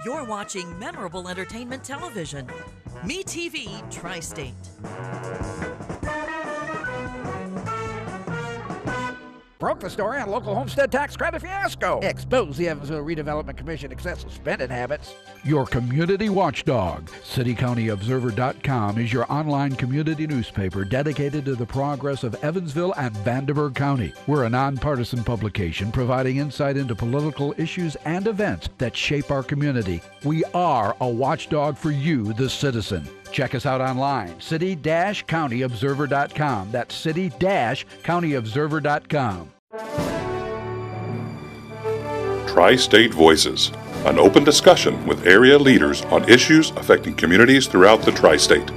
You're watching memorable entertainment television. MeTV Tri-State. Broke the story on local homestead tax credit fiasco. Expose the Evansville Redevelopment Commission excessive spending habits. Your community watchdog. CityCountyObserver.com is your online community newspaper dedicated to the progress of Evansville and Vanderburgh County. We're a nonpartisan publication providing insight into political issues and events that shape our community. We are a watchdog for you, the citizen. Check us out online, city-countyobserver.com. That's city-countyobserver.com. Tri-State Voices, an open discussion with area leaders on issues affecting communities throughout the Tri-State.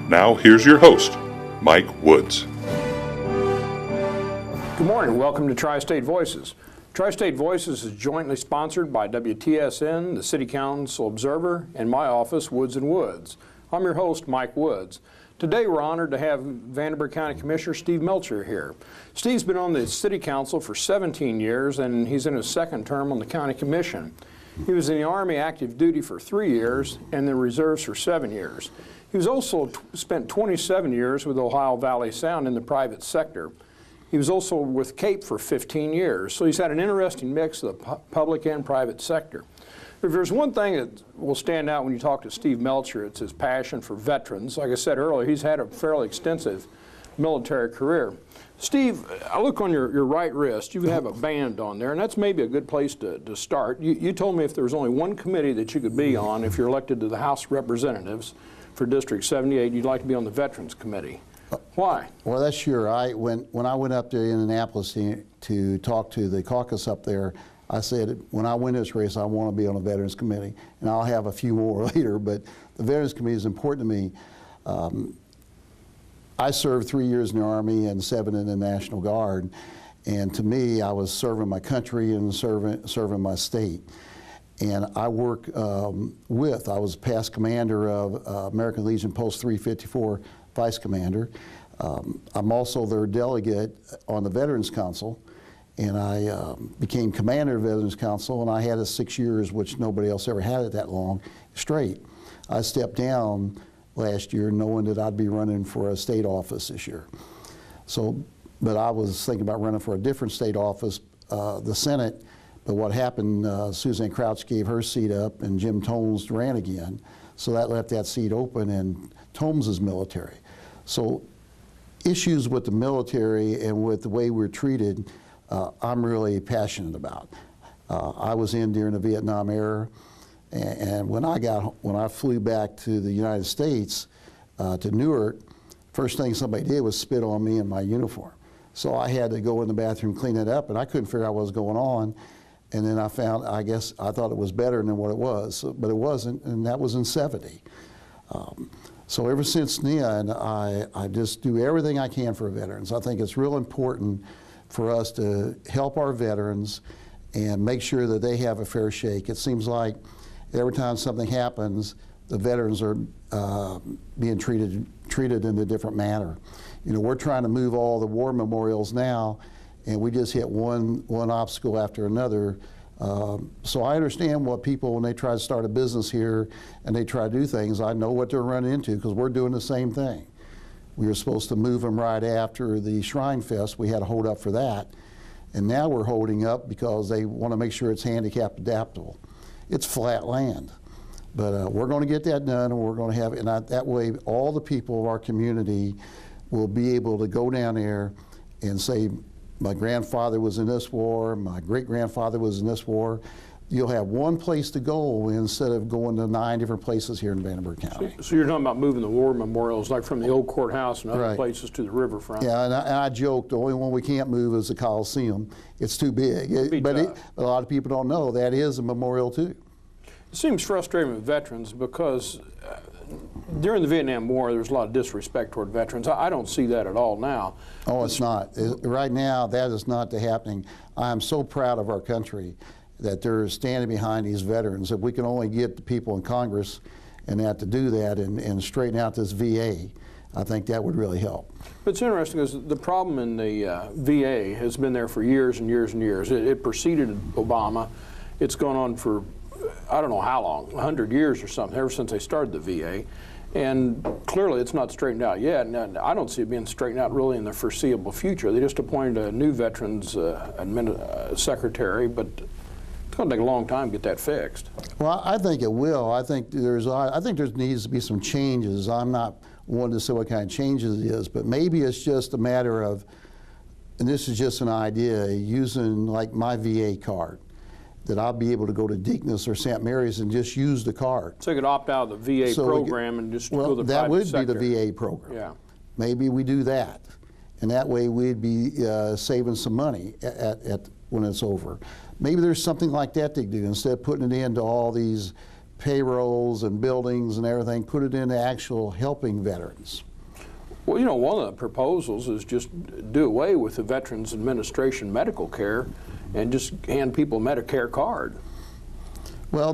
Now, here's your host, Mike Woods. Good morning. Welcome to Tri-State Voices. Tri-State Voices is jointly sponsored by WTSN, the City Council Observer, and my office, Woods & Woods. I'm your host, Mike Woods. Today we're honored to have Vanderburgh County Commissioner Steve Melcher here. Steve's been on the City Council for 17 years and he's in his second term on the County Commission. He was in the Army active duty for 3 years and the reserves for 7 years. He was also spent 27 years with Ohio Valley Sound in the private sector. He was also with CAPE for 15 years, so he's had an interesting mix of the public and private sector. If there's one thing that will stand out when you talk to Steve Melcher, it's his passion for veterans. Like I said earlier, he's had a fairly extensive military career. Steve, I look on your right wrist, you have a band on there, and that's maybe a good place to start. You told me if there was only one committee that you could be on if you're elected to the House of Representatives for District 78, you'd like to be on the Veterans Committee. Why? Well, that's sure. When I went up to Indianapolis to talk to the caucus up there, I said, when I win this race, I want to be on the Veterans Committee. And I'll have a few more later, but the Veterans Committee is important to me. I served 3 years in the Army and 7 in the National Guard. And to me, I was serving my country and serving my state. And I work I was past commander of American Legion Post 354, vice commander. I'm also their delegate on the Veterans Council. And I became commander of the Veterans Council, and I had it 6 years, which nobody else ever had it that long, straight. I stepped down last year knowing that I'd be running for a state office this year. So, but I was thinking about running for a different state office, the Senate, but what happened, Suzanne Crouch gave her seat up and Jim Tomes ran again. So that left that seat open, and Tomes is military. So issues with the military and with the way we're treated, I'm really passionate about. I was in during the Vietnam era, and when I flew back to the United States, to Newark, first thing somebody did was spit on me in my uniform. So I had to go in the bathroom, clean it up, and I couldn't figure out what was going on. And then I found, I thought it was better than what it was, but it wasn't, and that was in '70. So ever since then, I just do everything I can for veterans. I think it's real important for us to help our veterans and make sure that they have a fair shake. It seems like every time something happens, the veterans are being treated in a different manner. You know, we're trying to move all the war memorials now, and we just hit one obstacle after another. So I understand what people, when they try to start a business here and they try to do things, I know what they're running into because we're doing the same thing. We were supposed to move them right after the Shrine Fest. We had to hold up for that. And now we're holding up because they want to make sure it's handicap adaptable. It's flat land. But we're going to get that done, and we're going to have it. And that way, all the people of our community will be able to go down there and say, my grandfather was in this war, my great-grandfather was in this war. You'll have one place to go instead of going to 9 different places here in Vanderburgh County. So you're talking about moving the war memorials like from the old courthouse and other Right. places to the riverfront. Yeah, and I joked, the only one we can't move is the Coliseum. It's too big. But a lot of people don't know that is a memorial too. It seems frustrating with veterans because during the Vietnam War, there was a lot of disrespect toward veterans. I don't see that at all now. Oh, it's not. Right now, that is not happening. I am so proud of our country that they're standing behind these veterans. If we can only get the people in Congress and that to do that and straighten out this VA, I think that would really help. But it's interesting because the problem in the VA has been there for years and years and years. It preceded Obama. It's gone on for I don't know how long, 100 years or something, ever since they started the VA. And clearly it's not straightened out yet, and I don't see it being straightened out really in the foreseeable future. They just appointed a new Veterans Secretary, but it's going to take a long time to get that fixed. Well, I think it will. I think there needs to be some changes. I'm not one to say what kind of changes it is, but maybe it's just a matter of, and this is just an idea, using like my VA card, that I'll be able to go to Deaconess or St. Mary's and just use the card. So you could opt out of the VA program and just go to the private sector. That would be the VA program. Yeah. Maybe we do that, and that way we'd be saving some money when it's over. Maybe there's something like that they do. Instead of putting it into all these payrolls and buildings and everything, put it into actual helping veterans. Well, you know, one of the proposals is just do away with the Veterans Administration medical care and just hand people a Medicare card. Well,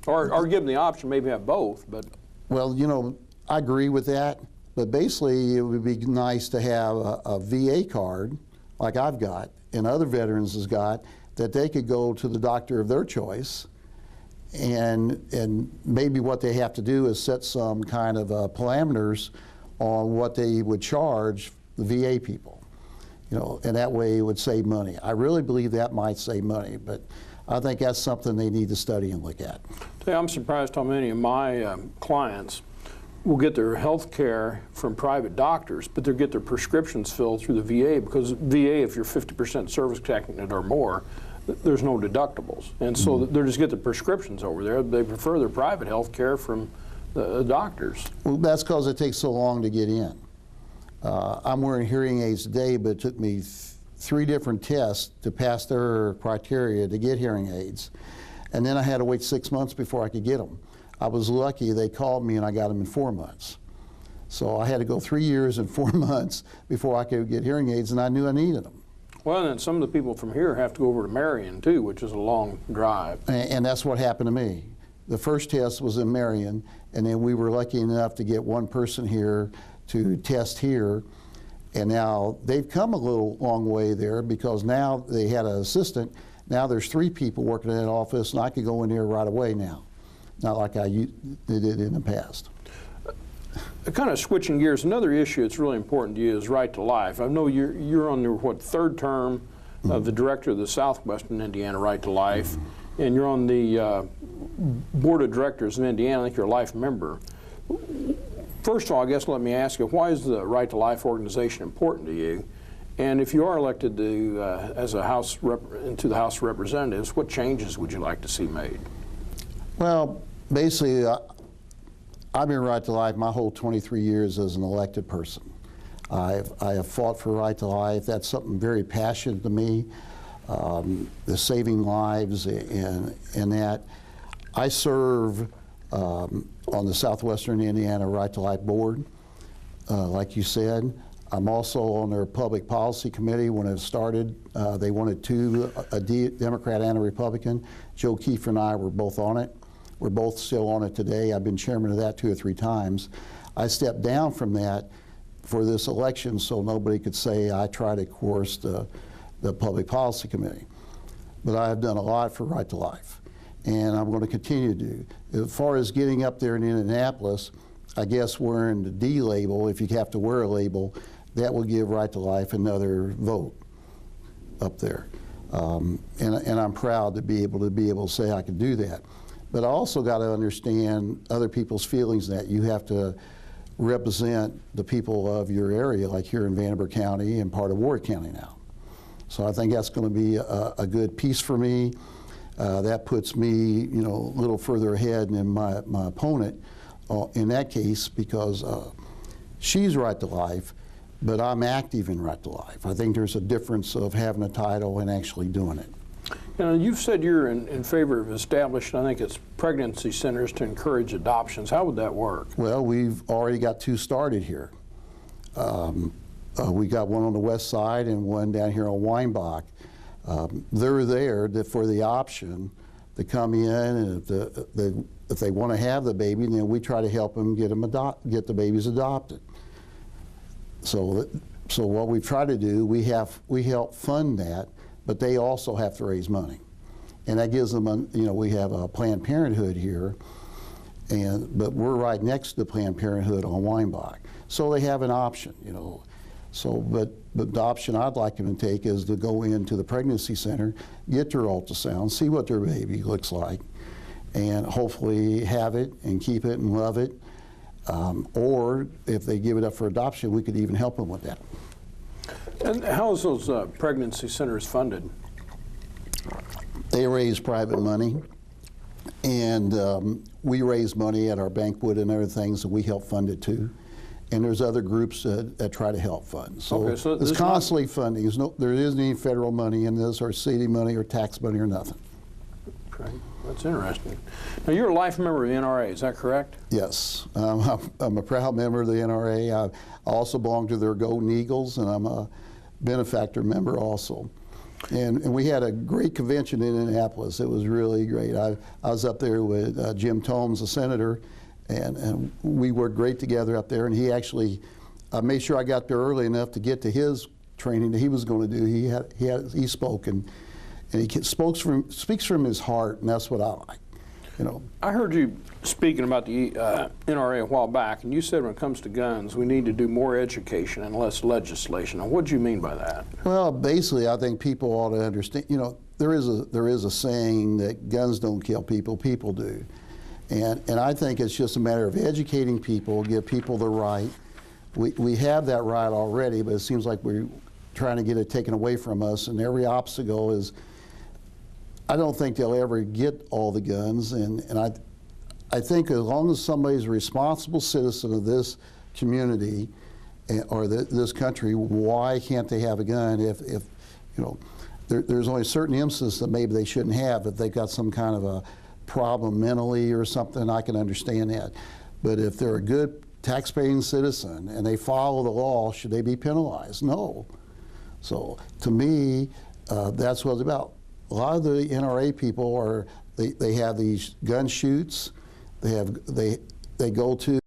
or give them the option, maybe have both, but. Well, you know, I agree with that, but basically it would be nice to have a VA card like I've got and other veterans has got, that they could go to the doctor of their choice, and maybe what they have to do is set some kind of parameters on what they would charge the VA people. You know, and that way it would save money. I really believe that might save money, but I think that's something they need to study and look at. I'm surprised how many of my clients will get their health care from private doctors, but they'll get their prescriptions filled through the VA, because VA, if you're 50% service connected or more, there's no deductibles. And so they just get the prescriptions over there. They prefer their private health care from the doctors. Well, that's because it takes so long to get in. I'm wearing hearing aids today, but it took me 3 different tests to pass their criteria to get hearing aids. And then I had to wait 6 months before I could get them. I was lucky, they called me and I got them in 4 months. So I had to go 3 years and 4 months before I could get hearing aids, and I knew I needed them. Well, and then some of the people from here have to go over to Marion too, which is a long drive. And that's what happened to me. The first test was in Marion, and then we were lucky enough to get one person here to test here, and now they've come a long way there, because now they had an assistant. Now there's 3 people working in that office, and I could go in there right away now, not like I did in the past. Kind of switching gears, another issue that's really important to you is right to life. I know you're on your 3rd term of the director of the Southwestern Indiana Right to Life, and you're on the board of directors of Indiana. I think you're a life member. First of all, I guess let me ask you, why is the Right to Life organization important to you? And if you are elected to as a into the House of Representatives, what changes would you like to see made? Well, basically, I've been Right to Life my whole 23 years as an elected person. I have fought for Right to Life. That's something very passionate to me, the saving lives and that. I serve on the Southwestern Indiana Right to Life board, like you said. I'm also on their public policy committee. When it started, they wanted 2, a Democrat and a Republican. Joe Keefe and I were both on it. We're both still on it today. I've been chairman of that 2 or 3 times. I stepped down from that for this election so nobody could say I tried to coerce the public policy committee. But I have done a lot for Right to Life, and I'm going to continue to do. As far as getting up there in Indianapolis, I guess wearing the D label, if you have to wear a label, that will give Right to Life another vote up there. And I'm proud to be able to say I can do that. But I also got to understand other people's feelings that you have to represent the people of your area, like here in Vanderburgh County and part of Ward County now. So I think that's going to be a good piece for me. That puts me, you know, a little further ahead than my opponent in that case, because she's Right to Life, but I'm active in Right to Life. I think there's a difference of having a title and actually doing it. You know, you've said you're in favor of establishing, I think it's pregnancy centers to encourage adoptions. How would that work? Well, we've already got 2 started here. We got one on the west side and one down here on Weinbach. They're there for the option to come in, and if they want to have the baby, then we try to help them get the babies adopted. So what we try to do, we help fund that, but they also have to raise money. and that gives them, we have a Planned Parenthood here, but we're right next to Planned Parenthood on Weinbach. So they have an option, but the option I'd like them to take is to go into the pregnancy center, get their ultrasound, see what their baby looks like, and hopefully have it and keep it and love it. Or if they give it up for adoption, we could even help them with that. And how is those pregnancy centers funded? They raise private money, and we raise money at our banquet and other things, and we help fund it too. And there's other groups that try to help fund. So, okay, so it's constantly funding. There isn't any federal money in this, or city money, or tax money, or nothing. Okay, that's interesting. Now, you're a life member of the NRA, is that correct? Yes, I'm a proud member of the NRA. I also belong to their Golden Eagles, and I'm a benefactor member also. And we had a great convention in Indianapolis. It was really great. I was up there with Jim Tomes, the senator, and we worked great together up there. And he actually made sure I got there early enough to get to his training that he was going to do. He spoke, and he speaks from his heart, and that's what I like. I heard you speaking about the NRA a while back, and you said when it comes to guns, we need to do more education and less legislation. Now, what do you mean by that? Well, basically, I think people ought to understand. There is a saying that guns don't kill people; people do. And I think it's just a matter of educating people, give people the right. We have that right already, but it seems like we're trying to get it taken away from us, and every obstacle is. I don't think they'll ever get all the guns, and I think as long as somebody's a responsible citizen of this community or this country, why can't they have a gun if there's only certain instances that maybe they shouldn't have if they've got some kind of a problem mentally or something, I can understand that. But if they're a good taxpaying citizen and they follow the law, should they be penalized? No. So to me, that's what it's about. A lot of the NRA people they have these gun shoots. They go to.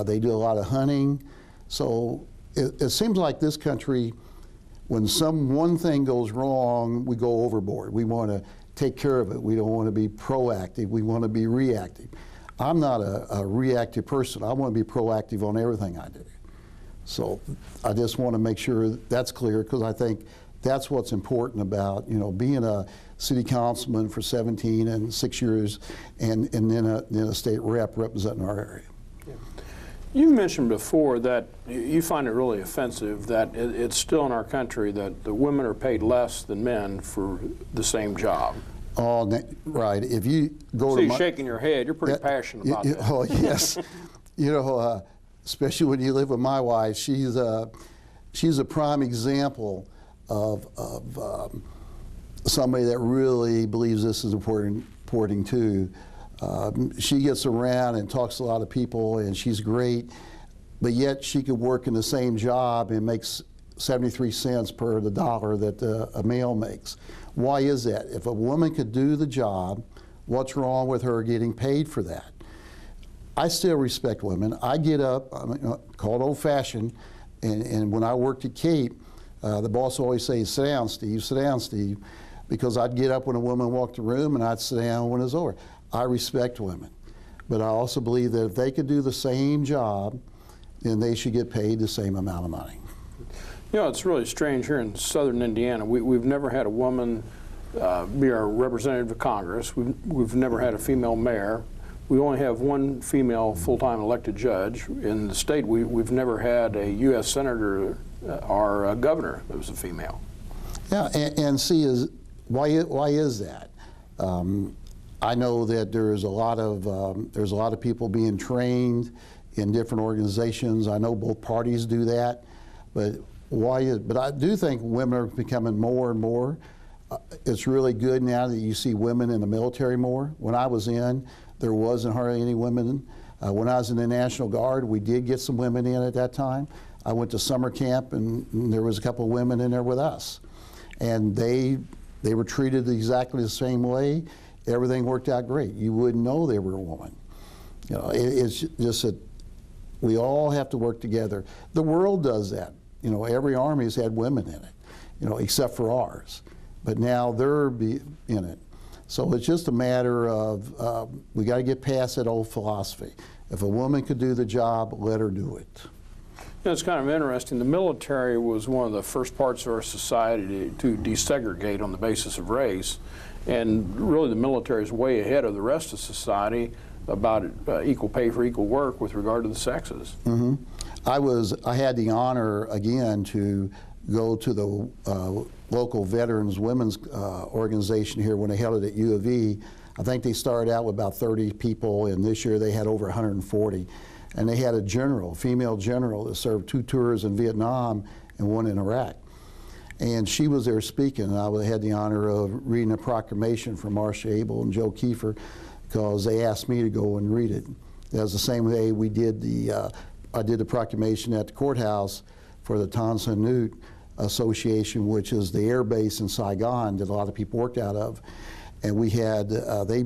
They do a lot of hunting. So it seems like this country, when one thing goes wrong, we go overboard. We want to take care of it. We don't want to be proactive. We want to be reactive. I'm not a reactive person. I want to be proactive on everything I do. So I just want to make sure that's clear, because I think that's what's important about, being a city councilman for 17 and 6 years, and then a state rep representing our area. Yeah. You mentioned before that you find it really offensive that it's still in our country that the women are paid less than men for the same job. Oh, right. If you go to you're shaking your head. You're pretty passionate about that. Oh, yes. Especially when you live with my wife, she's a prime example of somebody that really believes this is important too. She gets around and talks to a lot of people, and she's great, but yet she could work in the same job and makes 73 cents per the dollar that a male makes. Why is that? If a woman could do the job, what's wrong with her getting paid for that? I still respect women. I get up, I'm called old-fashioned, and when I worked at Cape, the boss always says, sit down, Steve, because I'd get up when a woman walked the room and I'd sit down when it was over. I respect women, but I also believe that if they could do the same job, then they should get paid the same amount of money. It's really strange here in southern Indiana. We've never had a woman be our representative of Congress. We've never had a female mayor. We only have one female full-time elected judge. In the state, we've never had a U.S. senator or a governor that was a female. Yeah, and see, why is that? I know that there's a lot of people being trained in different organizations. I know both parties do that, but but I do think women are becoming more and more. It's really good now that you see women in the military more. When I was in, there wasn't hardly any women. When I was in the National Guard, we did get some women in at that time. I went to summer camp, and there was a couple of women in there with us. And they were treated exactly the same way. Everything worked out great. You wouldn't know they were a woman. It's just that we all have to work together. The world does that. Every army has had women in it, except for ours. But now they're in it. So it's just a matter of we got to get past that old philosophy. If a woman could do the job, let her do it. You know, it's kind of interesting. The military was one of the first parts of our society to desegregate on the basis of race, and really the military is way ahead of the rest of society about equal pay for equal work with regard to the sexes. Mm-hmm. I had the honor again to go to the local Veterans Women's organization here when they held it at U of E. I think they started out with about 30 people, and this year they had over 140. And they had a general, female general, that served 2 tours in Vietnam and 1 in Iraq. And she was there speaking, and I had the honor of reading a proclamation from Marcia Abel and Joe Kiefer, because they asked me to go and read it. That was the same day we did I did the proclamation at the courthouse for the Tan Son Nhut Association, which is the air base in Saigon that a lot of people worked out of. And we had, they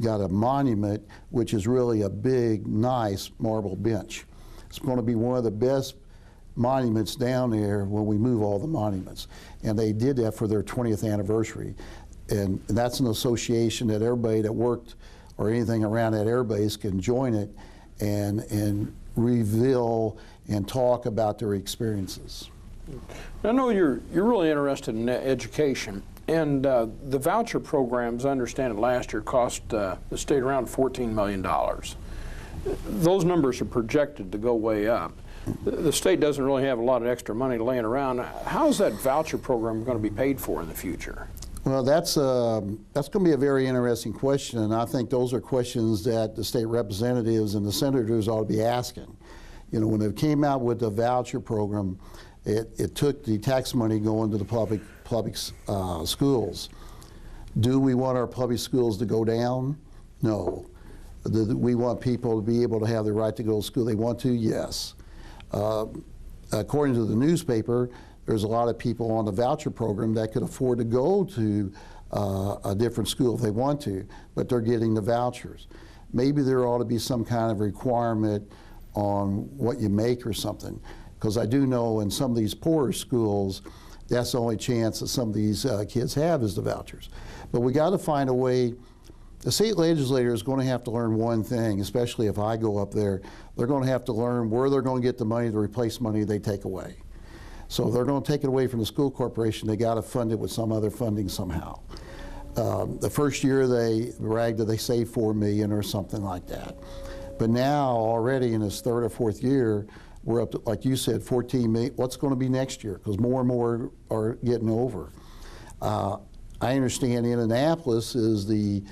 got a monument, which is really a big, nice marble bench. It's going to be one of the best monuments down there when we move all the monuments. And they did that for their 20th anniversary. And that's an association that everybody that worked or anything around that air base can join it and reveal and talk about their experiences. I know you're really interested in education, and the voucher programs, I understand it last year, cost the state around $14 million. Those numbers are projected to go way up. The state doesn't really have a lot of extra money laying around. How is that voucher program going to be paid for in the future? Well, that's going to be a very interesting question, and I think those are questions that the state representatives and the senators ought to be asking. You know, when they came out with the voucher program, it took the tax money going to the public schools. Do we want our public schools to go down? No. We want people to be able to have the right to go to school they want to? Yes. According to the newspaper, there's a lot of people on the voucher program that could afford to go to a different school if they want to, but they're getting the vouchers. Maybe there ought to be some kind of requirement on what you make or something, because I do know in some of these poorer schools, that's the only chance that some of these kids have is the vouchers. But we got to find a way. The state legislator is going to have to learn one thing, especially if I go up there. They're going to have to learn where they're going to get the money to replace money they take away. So if they're going to take it away from the school corporation, they got to fund it with some other funding somehow. The first year they bragged that they saved $4 million or something like that. But now already in this 3rd or 4th year, we're up to, like you said, 14 million. What's going to be next year? Because more and more are getting over. I understand Indianapolis is the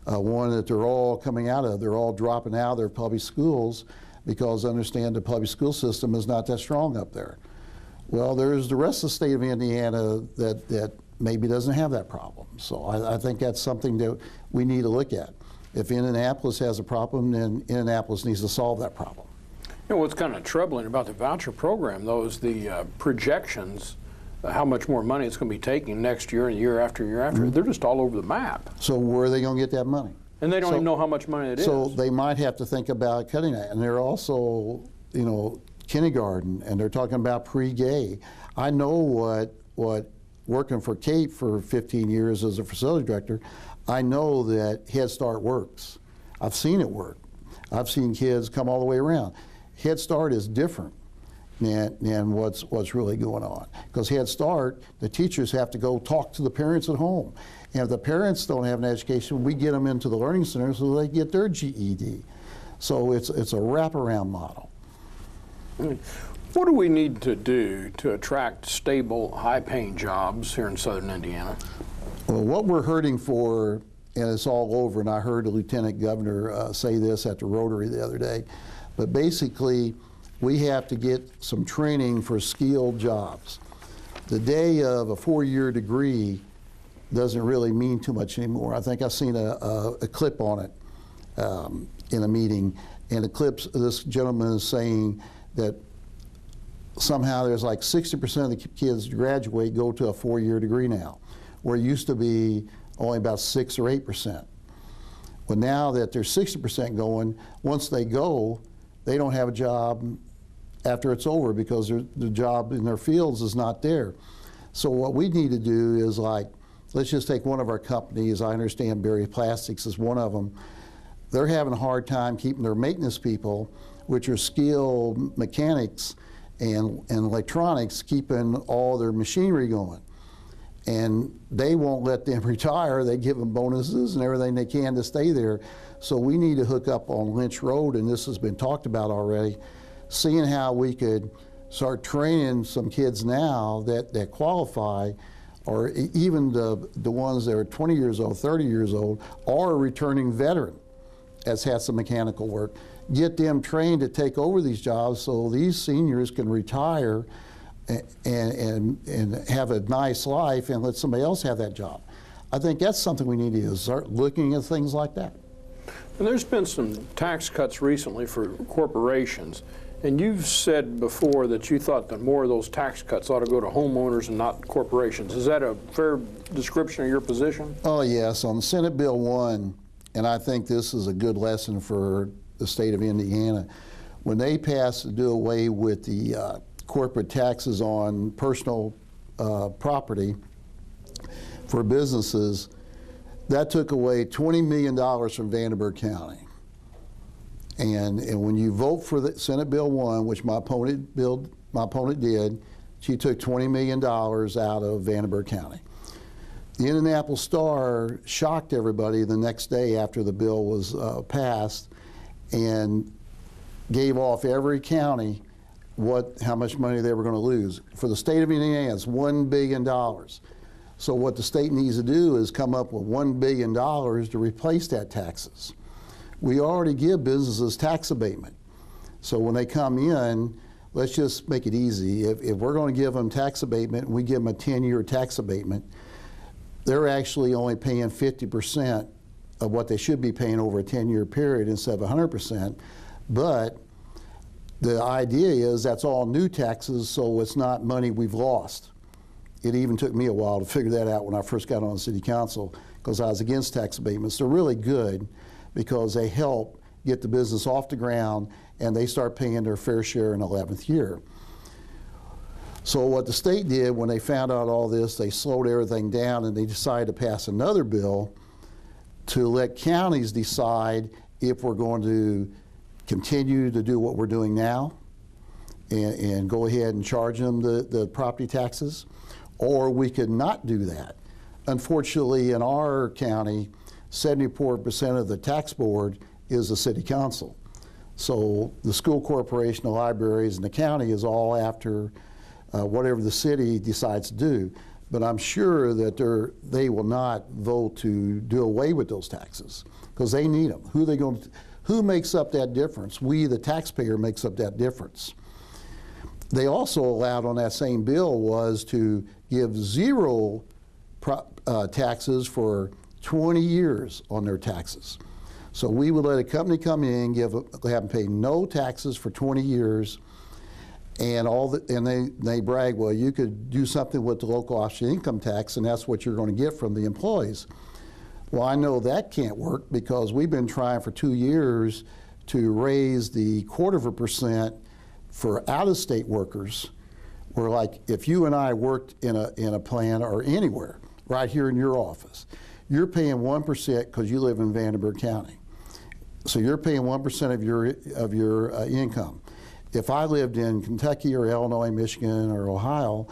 one that they're all coming out of. They're all dropping out of their public schools because I understand the public school system is not that strong up there. Well, there's the rest of the state of Indiana that maybe doesn't have that problem. So I think that's something that we need to look at. If Indianapolis has a problem, then Indianapolis needs to solve that problem. You know, what's kind of troubling about the voucher program, though, is the projections, how much more money it's going to be taking next year and year after year after. Mm-hmm. They're just all over the map. So where are they going to get that money? And they don't even know how much money it is. So they might have to think about cutting that. And they're also, you know, kindergarten, and they're talking about pre-K. I know what working for Kate for 15 years as a facility director, I know that Head Start works. I've seen it work. I've seen kids come all the way around. Head Start is different than what's really going on. Because Head Start, the teachers have to go talk to the parents at home. And if the parents don't have an education, we get them into the Learning Center so they get their GED. So it's a wraparound model. What do we need to do to attract stable, high-paying jobs here in southern Indiana? Well, what we're hurting for, and it's all over, and I heard the Lieutenant Governor say this at the Rotary the other day, but basically we have to get some training for skilled jobs. The day of a 4-year degree doesn't really mean too much anymore. I think I've seen a clip on it in a meeting, and the clip, this gentleman is saying that somehow there's like 60% of the kids graduate go to a 4-year degree now, where it used to be only about 6 or 8%. But now that there's 60% going, once they go, they don't have a job after it's over because the job in their fields is not there. So what we need to do is like let's just take one of our companies. I understand Berry Plastics is one of them. They're having a hard time keeping their maintenance people, which are skilled mechanics and electronics, keeping all their machinery going. And they won't let them retire. They give them bonuses and everything they can to stay there. So we need to hook up on Lynch Road, and this has been talked about already, seeing how we could start training some kids now that qualify, or even the ones that are 20 years old, 30 years old, or a returning veteran that's had some mechanical work. Get them trained to take over these jobs so these seniors can retire and have a nice life and let somebody else have that job. I think that's something we need to do, is start looking at things like that. And there's been some tax cuts recently for corporations, and you've said before that you thought that more of those tax cuts ought to go to homeowners and not corporations. Is that a fair description of your position? Oh yes, on Senate Bill 1, and I think this is a good lesson for the state of Indiana. When they passed to do away with the corporate taxes on personal property for businesses, that took away $20 million from Vanderburgh County. And when you vote for the Senate Bill 1, which my opponent did, she took $20 million out of Vanderburgh County. The Indianapolis Star shocked everybody the next day after the bill was passed and gave off every county how much money they were going to lose. For the state of Indiana, it's $1 billion. So what the state needs to do is come up with $1 billion to replace that taxes. We already give businesses tax abatement. So when they come in, let's just make it easy. If we're going to give them tax abatement, and we give them a 10-year tax abatement, they're actually only paying 50% of what they should be paying over a 10-year period instead of 100%. But the idea is that's all new taxes, so it's not money we've lost. It even took me a while to figure that out when I first got on the city council, because I was against tax abatements. They're really good because they help get the business off the ground and they start paying their fair share in the 11th year. So what the state did when they found out all this, they slowed everything down and they decided to pass another bill to let counties decide if we're going to continue to do what we're doing now and go ahead and charge them the property taxes, or we could not do that. Unfortunately, in our county, 74% of the tax board is the city council. So the school corporation, the libraries, and the county is all after whatever the city decides to do. But I'm sure that they will not vote to do away with those taxes because they need them. Who makes up that difference? We, the taxpayer, makes up that difference. They also allowed on that same bill was to give zero taxes for 20 years on their taxes. So we would let a company come in, have them pay no taxes for 20 years, and they brag, well, you could do something with the local offset income tax, and that's what you're going to get from the employees. Well, I know that can't work because we've been trying for 2 years to raise the 0.25% for out-of-state workers. Where, like, if you and I worked in a plant or anywhere, right here in your office, you're paying 1% because you live in Vanderburgh County. So you're paying 1% of your income. If I lived in Kentucky or Illinois, Michigan, or Ohio,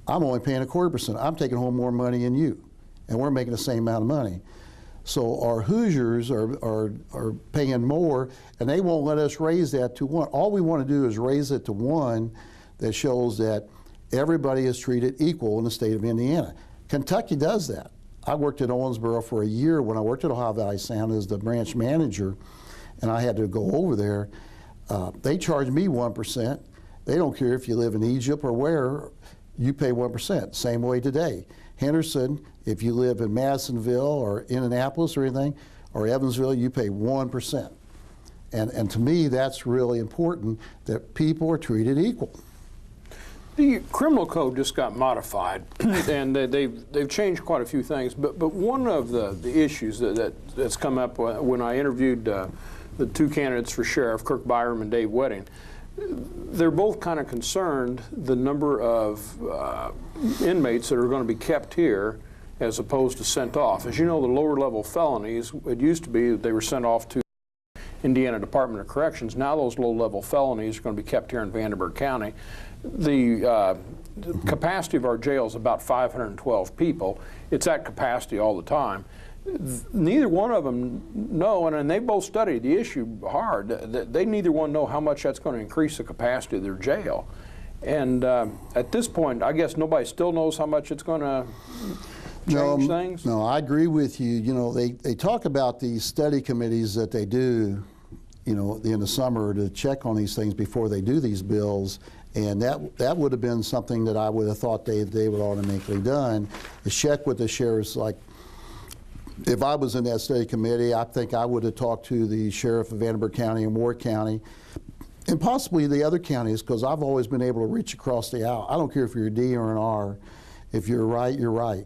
I'm only paying 0.25%. I'm taking home more money than you, and we're making the same amount of money. So our Hoosiers are paying more, and they won't let us raise that to 1. All we want to do is raise it to 1 that shows that everybody is treated equal in the state of Indiana. Kentucky does that. I worked at Owensboro for a year when I worked at Ohio Valley Sound as the branch manager, and I had to go over there. They charge me 1%. They don't care if you live in Egypt or where, you pay 1%. Same way today. Henderson, if you live in Madisonville or Indianapolis or anything, or Evansville, you pay 1%. And to me, that's really important that people are treated equal. The criminal code just got modified, and they've changed quite a few things. But one of the issues that's come up when I interviewed the 2 candidates for sheriff, Kirk Byram and Dave Wedding, they're both kind of concerned the number of inmates that are going to be kept here as opposed to sent off. As you know, the lower level felonies, it used to be that they were sent off to Indiana Department of Corrections. Now those low-level felonies are going to be kept here in Vanderburgh County. The capacity of our jail is about 512 people. It's at capacity all the time. Neither one of them know, and they both studied the issue hard. They neither one know how much that's going to increase the capacity of their jail. And at this point, I guess nobody still knows how much it's going to change things? No, I agree with you. You know, they talk about these study committees that they do, you know, in the summer to check on these things before they do these bills. And that would have been something that I would have thought they would automatically done, is check with the sheriffs. Like, if I was in that study committee, I think I would have talked to the sheriff of Vanderburgh County and Ward County, and possibly the other counties, because I've always been able to reach across the aisle. I don't care if you're a D or an R. If you're right, you're right.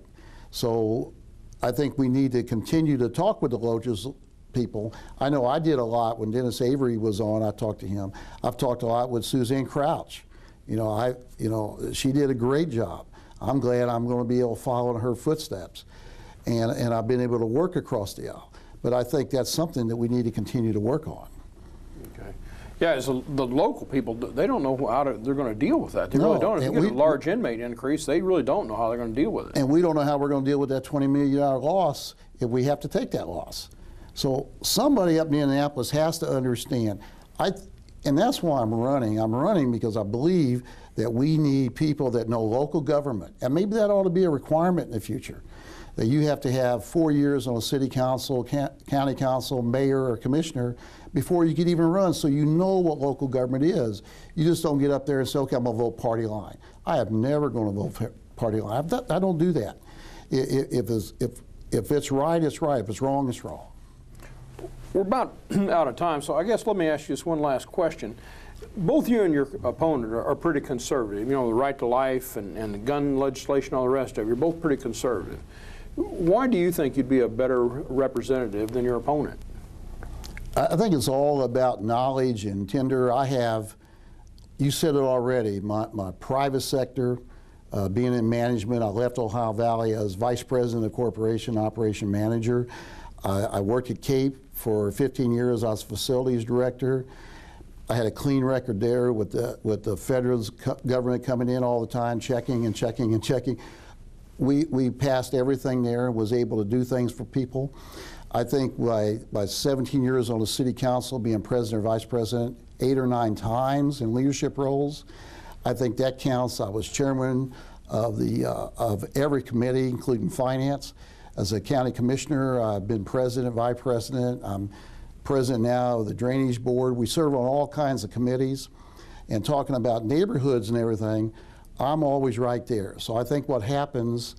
So I think we need to continue to talk with the local people. I know I did a lot when Dennis Avery was on. I talked to him. I've talked a lot with Suzanne Crouch. You know, she did a great job. I'm glad I'm going to be able to follow in her footsteps, and I've been able to work across the aisle. But I think that's something that we need to continue to work on. Okay. Yeah, as the local people, they don't know how they're going to deal with that. They really don't. If you get a large inmate increase, they really don't know how they're going to deal with it. And we don't know how we're going to deal with that $20 million loss if we have to take that loss. So somebody up in Indianapolis has to understand. And that's why I'm running. I'm running because I believe that we need people that know local government. And maybe that ought to be a requirement in the future, that you have to have 4 years on a city council, county council, mayor, or commissioner before you could even run, so you know what local government is. You just don't get up there and say, okay, I'm going to vote party line. I am never going to vote party line. I don't do that. If it's right, it's right. If it's wrong, it's wrong. We're about out of time, so I guess let me ask you just one last question. Both you and your opponent are pretty conservative. You know, the right to life and the gun legislation, all the rest of it, you're both pretty conservative. Why do you think you'd be a better representative than your opponent? I think it's all about knowledge and tender. You said it already, my private sector, being in management, I left Ohio Valley as vice president of corporation operation manager. I worked at Cape for 15 years. I was facilities director. I had a clean record there with the federal government coming in all the time, checking and checking and checking. We passed everything there and was able to do things for people. I think by 17 years on the city council, being president or vice president 8 or 9 times in leadership roles, I think that counts. I was chairman of every committee, including finance. As a county commissioner, I've been president, vice president. I'm president now of the drainage board. We serve on all kinds of committees. And talking about neighborhoods and everything, I'm always right there. So I think what happens,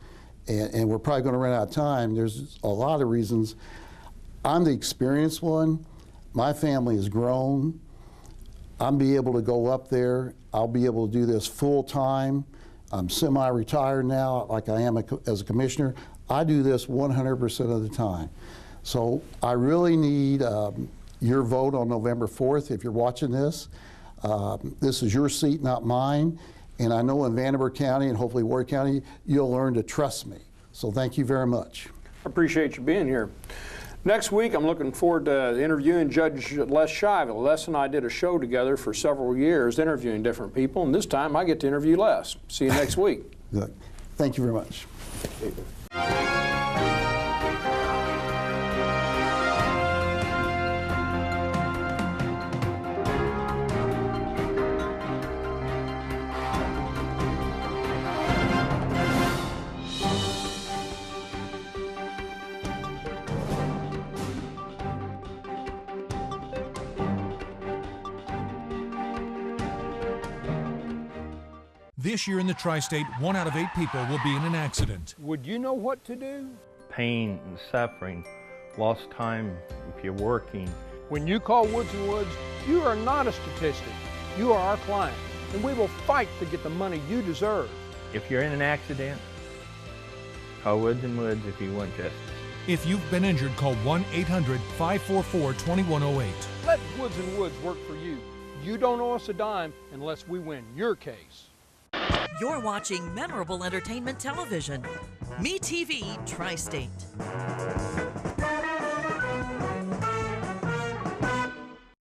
and we're probably going to run out of time, there's a lot of reasons. I'm the experienced one. My family has grown. I'll be able to go up there. I'll be able to do this full time. I'm semi-retired now, like I am as a commissioner. I do this 100% of the time. So I really need your vote on November 4th if you're watching this. This is your seat, not mine. And I know in Vanderburgh County and hopefully Ward County, you'll learn to trust me. So thank you very much. I appreciate you being here. Next week, I'm looking forward to interviewing Judge Les Shivel. Les and I did a show together for several years interviewing different people, and this time I get to interview Les. See you next week. Good. Thank you very much. This year in the Tri-State, 1 out of 8 people will be in an accident. Would you know what to do? Pain and suffering, lost time if you're working. When you call Woods & Woods, you are not a statistic. You are our client, and we will fight to get the money you deserve. If you're in an accident, call Woods & Woods if you want justice. If you've been injured, call 1-800-544-2108. Let Woods & Woods work for you. You don't owe us a dime unless we win your case. You're watching memorable entertainment television. Me TV Tri-State.